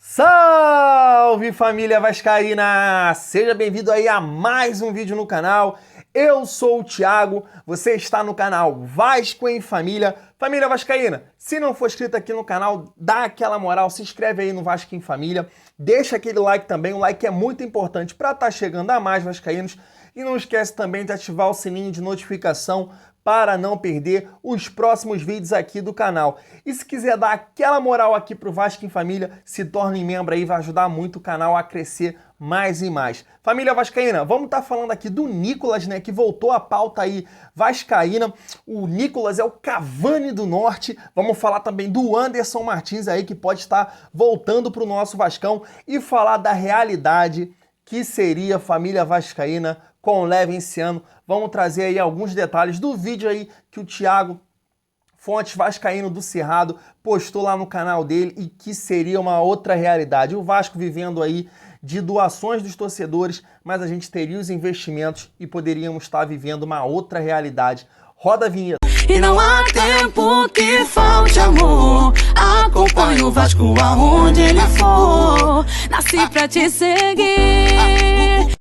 Salve, família vascaína! Seja bem-vindo aí a mais um vídeo no canal. Eu sou o Thiago, você está no canal Vasco em Família. Família vascaína, se não for inscrito aqui no canal, dá aquela moral, se inscreve aí no Vasco em Família, deixa aquele like também, o like é muito importante para estar chegando a mais vascaínos. E não esquece também de ativar o sininho de notificação para não perder os próximos vídeos aqui do canal. E se quiser dar aquela moral aqui pro Vasco em Família, se torne membro aí, vai ajudar muito o canal a crescer mais e mais. Família vascaína, vamos estar falando aqui do Nicolas, né, que voltou à pauta aí vascaína. O Nicolas é o Cavani do Norte. Vamos falar também do Anderson Martins aí, que pode estar voltando pro nosso Vascão, e falar da realidade que seria a família vascaína com o Levenciano. Vamos trazer aí alguns detalhes do vídeo aí que o Thiago Fontes Vascaíno do Cerrado postou lá no canal dele e que seria uma outra realidade. O Vasco vivendo aí de doações dos torcedores, mas a gente teria os investimentos e poderíamos estar vivendo uma outra realidade. Roda a vinheta. E não há tempo que falte amor. Acompanhe o Vasco aonde ele for. Nasci pra te seguir.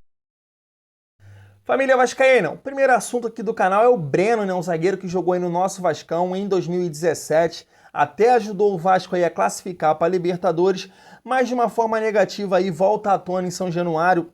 Família vascaína, o primeiro assunto aqui do canal é o Breno, né, um zagueiro que jogou aí no nosso Vascão em 2017, até ajudou o Vasco aí a classificar para a Libertadores, mas de uma forma negativa aí volta à tona em São Januário.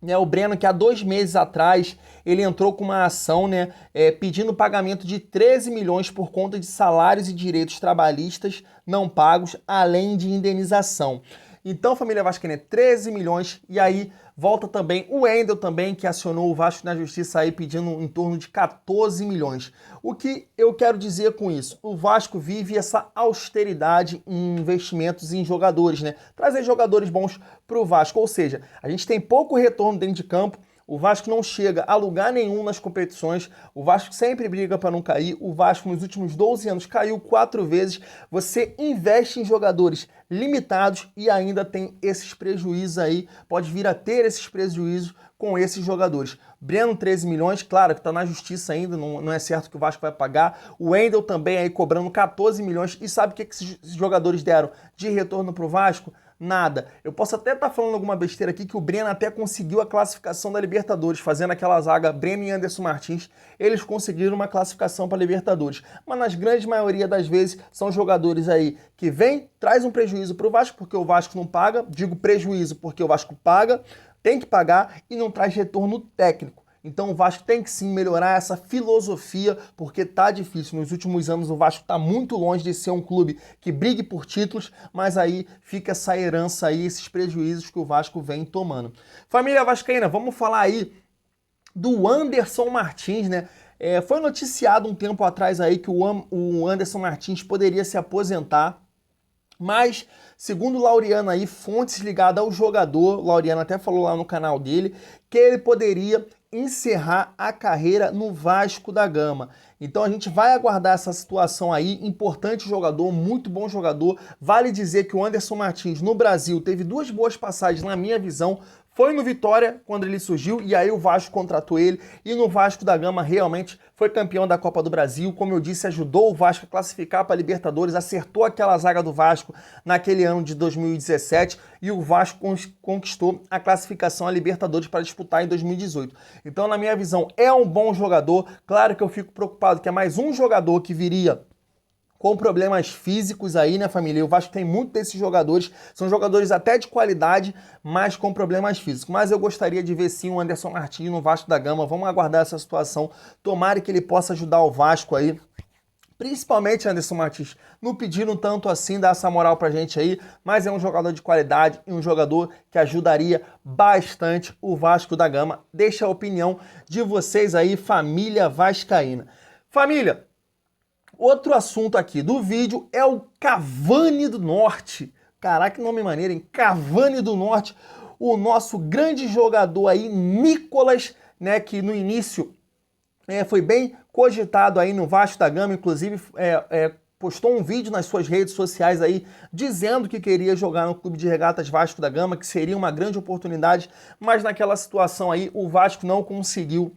O Breno, que há 2 meses atrás ele entrou com uma ação, né, pedindo pagamento de 13 milhões por conta de salários e direitos trabalhistas não pagos, além de indenização. Então, família vascaína, 13 milhões, e aí volta também o Wendel também, que acionou o Vasco na Justiça aí pedindo em torno de 14 milhões. O que eu quero dizer com isso? O Vasco vive essa austeridade em investimentos em jogadores, né? Trazer jogadores bons para o Vasco, ou seja, a gente tem pouco retorno dentro de campo. O Vasco não chega a lugar nenhum nas competições, o Vasco sempre briga para não cair, o Vasco nos últimos 12 anos caiu 4 vezes, você investe em jogadores limitados e ainda tem esses prejuízos aí, pode vir a ter esses prejuízos com esses jogadores. Breno, 13 milhões, claro que está na justiça ainda, não é certo que o Vasco vai pagar. O Wendel também aí cobrando 14 milhões, e sabe o que esses jogadores deram de retorno para o Vasco? Nada. Eu posso até estar falando alguma besteira aqui, que o Breno até conseguiu a classificação da Libertadores, fazendo aquela zaga Breno e Anderson Martins, eles conseguiram uma classificação para a Libertadores. Mas na grande maioria das vezes são jogadores aí que vêm, traz um prejuízo para o Vasco, porque o Vasco não paga, digo prejuízo porque o Vasco paga, tem que pagar e não traz retorno técnico. Então o Vasco tem que sim melhorar essa filosofia, porque tá difícil. Nos últimos anos o Vasco tá muito longe de ser um clube que brigue por títulos, mas aí fica essa herança aí, esses prejuízos que o Vasco vem tomando. Família vascaína, vamos falar aí do Anderson Martins, né? Foi noticiado um tempo atrás aí que o Anderson Martins poderia se aposentar, mas, segundo o Laureano aí, fontes ligadas ao jogador, o Laureano até falou lá no canal dele, que ele poderia encerrar a carreira no Vasco da Gama. Então a gente vai aguardar essa situação aí, importante jogador, muito bom jogador. Vale dizer que o Anderson Martins no Brasil teve 2 boas passagens na minha visão. Foi no Vitória quando ele surgiu e aí o Vasco contratou ele, e no Vasco da Gama realmente foi campeão da Copa do Brasil, como eu disse, ajudou o Vasco a classificar para a Libertadores, acertou aquela zaga do Vasco naquele ano de 2017 e o Vasco conquistou a classificação à Libertadores para disputar em 2018. Então, na minha visão, é um bom jogador. Claro que eu fico preocupado que é mais um jogador que viria com problemas físicos aí, né, família? O Vasco tem muito desses jogadores, são jogadores até de qualidade, mas com problemas físicos. Mas eu gostaria de ver sim o Anderson Martins no Vasco da Gama. Vamos aguardar essa situação. Tomara que ele possa ajudar o Vasco aí. Principalmente Anderson Martins, não pediram tanto assim, dar essa moral pra gente aí, mas é um jogador de qualidade e um jogador que ajudaria bastante o Vasco da Gama. Deixa a opinião de vocês aí, família vascaína. Família, outro assunto aqui do vídeo é o Cavani do Norte. Caraca, que nome maneiro, hein? Cavani do Norte, o nosso grande jogador aí, Nicolas, né, que no início foi bem cogitado aí no Vasco da Gama, inclusive postou um vídeo nas suas redes sociais aí dizendo que queria jogar no Clube de Regatas Vasco da Gama, que seria uma grande oportunidade, mas naquela situação aí o Vasco não conseguiu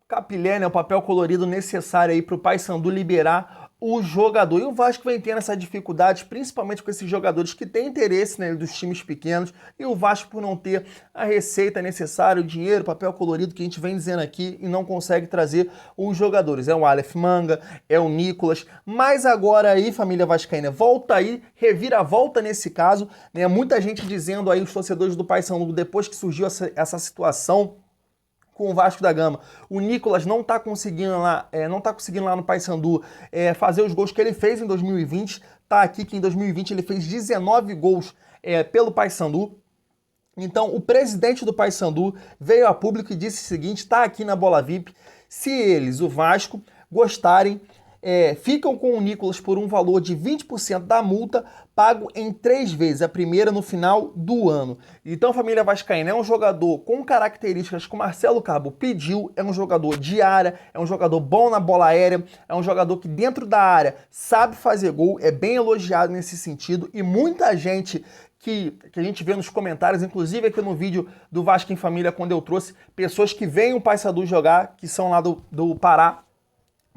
capilé, né, o papel colorido necessário aí para o Paysandu liberar o jogador. E o Vasco vem tendo essa dificuldade, principalmente com esses jogadores que têm interesse, né, dos times pequenos, e o Vasco por não ter a receita necessária, o dinheiro, o papel colorido que a gente vem dizendo aqui e não consegue trazer os jogadores. É o Aleph Manga, é o Nicolas, mas agora aí, família vascaína, volta aí, reviravolta nesse caso, né, muita gente dizendo aí, os torcedores do Paysandu, depois que surgiu essa situação com o Vasco da Gama, o Nicolas não tá conseguindo lá no Paysandu fazer os gols que ele fez em 2020. Tá aqui que em 2020 ele fez 19 gols pelo Paysandu. Então o presidente do Paysandu veio a público e disse o seguinte, tá aqui na Bola VIP, se eles, o Vasco, gostarem, ficam com o Nicolas por um valor de 20% da multa, pago em 3 vezes, a primeira no final do ano. Então, família vascaína, é um jogador com características que o Marcelo Cabo pediu, é um jogador de área, é um jogador bom na bola aérea, é um jogador que dentro da área sabe fazer gol, é bem elogiado nesse sentido, e muita gente que a gente vê nos comentários, inclusive aqui no vídeo do Vasco em Família, quando eu trouxe pessoas que veem o Paysandu jogar, que são lá do Pará,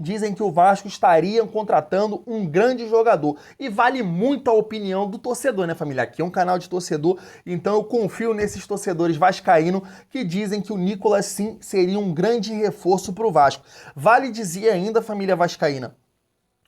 dizem que o Vasco estaria contratando um grande jogador. E vale muito a opinião do torcedor, né, família? Aqui é um canal de torcedor, então eu confio nesses torcedores vascaínos que dizem que o Nicolas, sim, seria um grande reforço para o Vasco. Vale dizer ainda, família vascaína,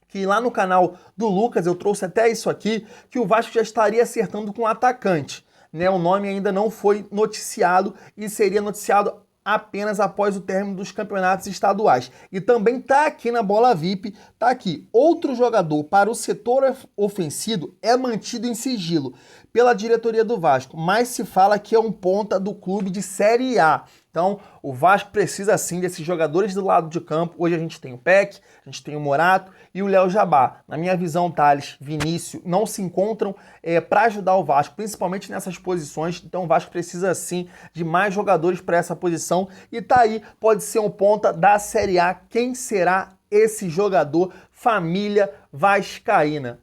que lá no canal do Lucas, eu trouxe até isso aqui, que o Vasco já estaria acertando com o atacante, né? O nome ainda não foi noticiado e seria noticiado apenas após o término dos campeonatos estaduais. E também tá aqui na Bola VIP, tá aqui, outro jogador para o setor ofensivo é mantido em sigilo pela diretoria do Vasco, mas se fala que é um ponta do clube de Série A. Então, o Vasco precisa sim desses jogadores do lado de campo. Hoje a gente tem o Peck, a gente tem o Morato e o Léo Jabá. Na minha visão, Thales, Vinícius não se encontram para ajudar o Vasco, principalmente nessas posições. Então, o Vasco precisa sim de mais jogadores para essa posição. E tá aí, pode ser um ponta da Série A. Quem será esse jogador? Família vascaína.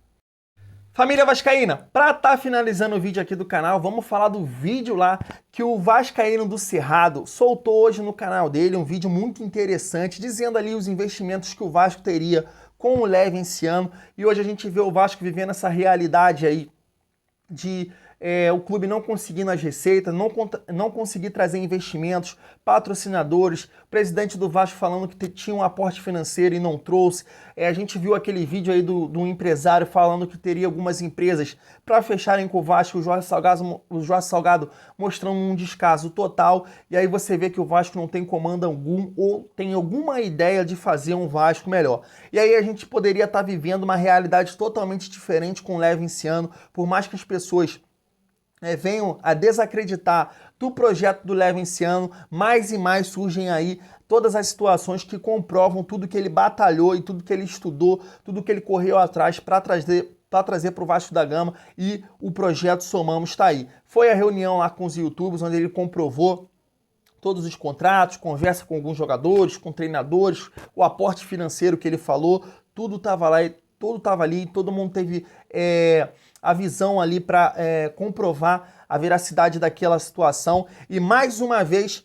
Família vascaína, para estar finalizando o vídeo aqui do canal, vamos falar do vídeo lá que o vascaíno do Cerrado soltou hoje no canal dele, um vídeo muito interessante, dizendo ali os investimentos que o Vasco teria com o Leve esse ano, e hoje a gente vê o Vasco vivendo essa realidade aí de o clube não conseguindo as receitas, não conseguir trazer investimentos, patrocinadores, o presidente do Vasco falando que tinha um aporte financeiro e não trouxe. A gente viu aquele vídeo aí do empresário falando que teria algumas empresas para fecharem com o Vasco, o Jorge Salgado mostrando um descaso total, e aí você vê que o Vasco não tem comando algum ou tem alguma ideia de fazer um Vasco melhor. E aí a gente poderia estar vivendo uma realidade totalmente diferente com o Leve esse ano, por mais que as pessoas venham a desacreditar do projeto do Leve esse ano, mais e mais surgem aí todas as situações que comprovam tudo que ele batalhou e tudo que ele estudou, tudo que ele correu atrás para trazer para o Vasco da Gama, e o projeto Somamos está aí. Foi a reunião lá com os YouTubers, onde ele comprovou todos os contratos, conversa com alguns jogadores, com treinadores, o aporte financeiro que ele falou, tudo estava lá, todo mundo teve a visão ali para comprovar a veracidade daquela situação. E mais uma vez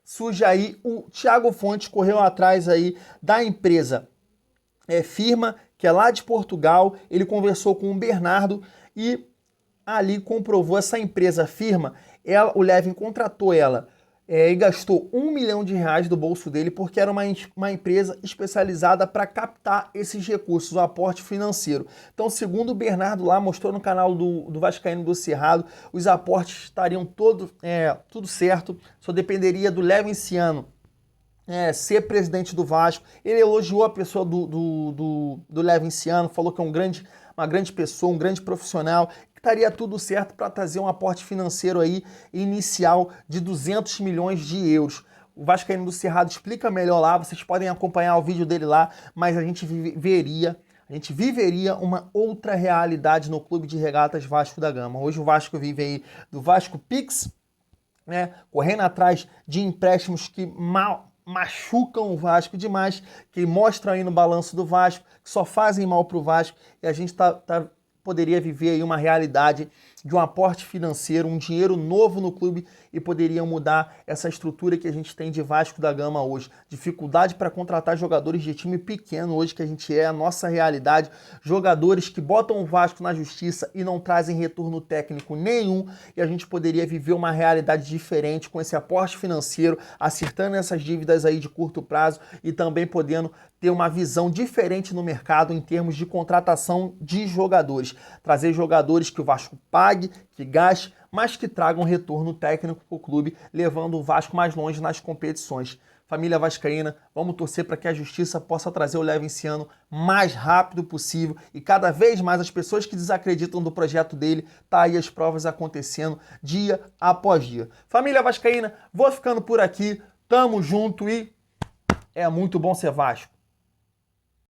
surge aí o Thiago Fontes, correu atrás aí da empresa Firma, que é lá de Portugal. Ele conversou com o Bernardo e ali comprovou essa empresa Firma. O Levin contratou ela e gastou R$1 milhão do bolso dele, porque era uma empresa especializada para captar esses recursos, o aporte financeiro. Então, segundo o Bernardo lá, mostrou no canal do Vascaíno do Cerrado, os aportes estariam tudo certo, só dependeria do Leve esse ano ser presidente do Vasco. Ele elogiou a pessoa do Leve esse ano, falou que é uma grande pessoa, um grande profissional, que estaria tudo certo para trazer um aporte financeiro aí inicial de 200 milhões de euros. O Vascaíno do Cerrado explica melhor lá, vocês podem acompanhar o vídeo dele lá, mas a gente viveria uma outra realidade no Clube de Regatas Vasco da Gama. Hoje o Vasco vive aí do Vasco Pix, né, correndo atrás de empréstimos que machucam o Vasco demais, que mostram aí no balanço do Vasco, que só fazem mal para o Vasco, e a gente tá poderia viver aí uma realidade de um aporte financeiro, um dinheiro novo no clube e poderia mudar essa estrutura que a gente tem de Vasco da Gama hoje. Dificuldade para contratar jogadores de time pequeno hoje, que a gente é a nossa realidade. Jogadores que botam o Vasco na justiça e não trazem retorno técnico nenhum, e a gente poderia viver uma realidade diferente com esse aporte financeiro, acertando essas dívidas aí de curto prazo e também podendo ter uma visão diferente no mercado em termos de contratação de jogadores. Trazer jogadores que o Vasco pague, que gaste, mas que tragam retorno técnico para o clube, levando o Vasco mais longe nas competições. Família vascaína, vamos torcer para que a justiça possa trazer o Lé Vinciano mais rápido possível e cada vez mais as pessoas que desacreditam do projeto dele, tá aí as provas acontecendo dia após dia. Família vascaína, vou ficando por aqui, tamo junto e é muito bom ser Vasco.